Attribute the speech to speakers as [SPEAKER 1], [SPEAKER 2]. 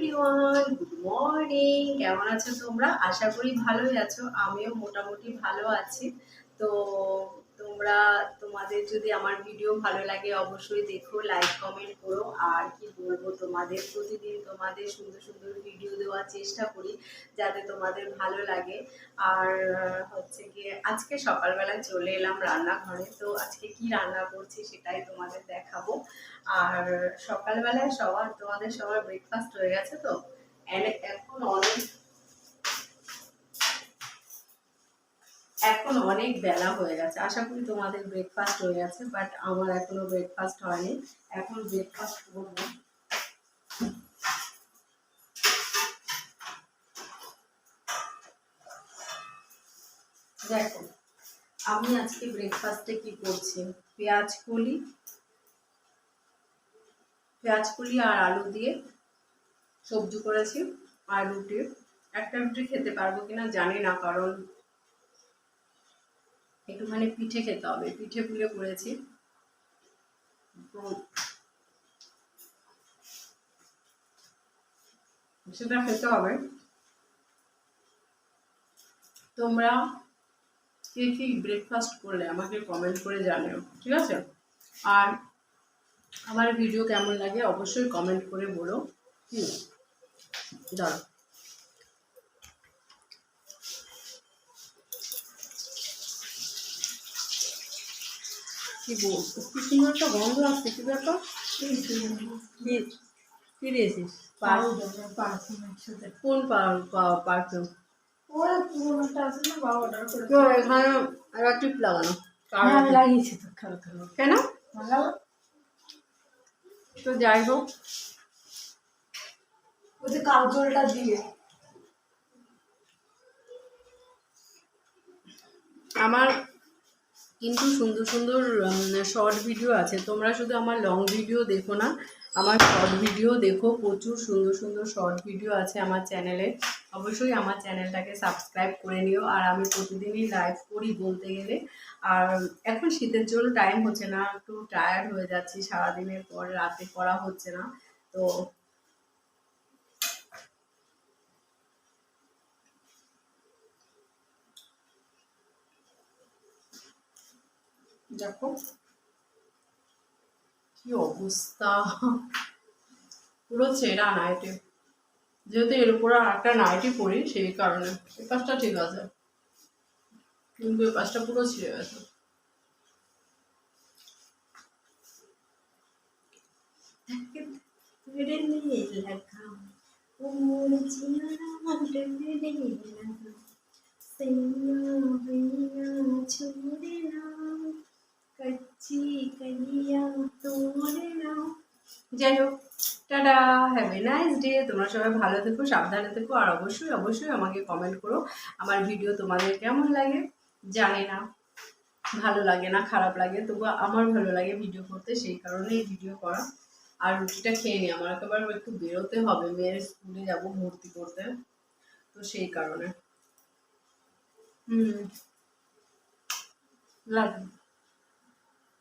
[SPEAKER 1] Everyone, good morning. কেমন আছো তোমরা? আশা করি ভালোই আছো। আমিও মোটামুটি ভালো আছি। তো তোমরা তোমাদের যদি আমার ভিডিও ভালো লাগে অবশ্যই দেখো, লাইক কমেন্ট করো। আর কি বলবো, তোমাদের প্রতিদিন তোমাদের সুন্দর সুন্দর ভিডিও দেওয়ার চেষ্টা করি যাতে তোমাদের ভালো লাগে। আর হচ্ছে গিয়ে আজকে সকালবেলায় চলে এলাম রান্নাঘরে। তো আজকে কি রান্না করছি সেটাই তোমাদের দেখাবো। আর সকালবেলায় তোমাদের সবার ব্রেকফাস্ট হয়ে গেছে তো? এখন অনেক বেলা হয়ে গেছে। আশা করি তোমাদের ব্রেকফাস্ট হয়ে গেছে, বাট আমার এখনো ব্রেকফাস্ট হয়নি। এখন ব্রেকফাস্ট করবো। দেখো, আমি আজকে ব্রেকফাস্টে কি করছি, পেঁয়াজ কলি আর আলু দিয়ে সবজি করেছি আর রুটি। একটা রুটি খেতে পারবো কিনা জানি না, কারণ একটুখানি পিঠে খেতে হবে, পিঠে পুলে করেছি তো সেটা খেতে হবে। তোমরা কে কি ব্রেকফাস্ট করলে আমাকে কমেন্ট করে জানিও, ঠিক আছে? আর আমার ভিডিও কেমন লাগে অবশ্যই কমেন্ট করে বলো। দাঁড়াও, কি সুন্দর একটা গন্ধ আসছে। কি ব্যাপার? কি দিয়েছিস? কোন পারফিউম? এখানে একটা টিপ লাগানো।
[SPEAKER 2] লাগিয়েছি তো।
[SPEAKER 1] কেন? তো যাই হোক,
[SPEAKER 2] ওই কাজলটা দিয়ে
[SPEAKER 1] আমার কিন্তু সুন্দর সুন্দর শর্ট ভিডিও আছে। তোমরা শুধু আমার লং ভিডিও দেখো না, আমার শর্ট ভিডিও দেখো। প্রচুর সুন্দর সুন্দর শর্ট ভিডিও আছে আমার চ্যানেলে। অবশ্যই আমার চ্যানেলটাকে সাবস্ক্রাইব করে নিও। আর আমি প্রতিদিনই লাইভ করি বলতে গেলে। আর এখন শীতের জন্য টাইম হচ্ছে না, একটু টায়ার্ড হয়ে যাচ্ছি, সারাদিনের পর রাতে করা হচ্ছে না। তো দেখো কি অবস্থা, পুরো ছেঁড়া নাইটি। যেহেতু এর উপরে একটা নাইটি পরি সেই কারণে এই কাজটা ঠিক আছে, কিন্তু এই কাজটা পুরো ছিঁড়ে গেছে। যাই হোক, tata, have a nice day. তোমরা সবাই ভালো থেকো, সাবধানে থেকো। আর অবশ্যই অবশ্যই আমাকে কমেন্ট করো আমার ভিডিও তোমাদের কেমন লাগে। জানি না ভালো লাগে না খারাপ লাগে, তবু আমার ভালো লাগে ভিডিও করতে, সেই কারণেই ভিডিও করা। আর রুটিটা খেয়ে নিই, আমার একেবারে একটু বেরোতে হবে, মেয়ের স্কুলে যাব ভর্তি করতে, তো সেই কারণে। লাগে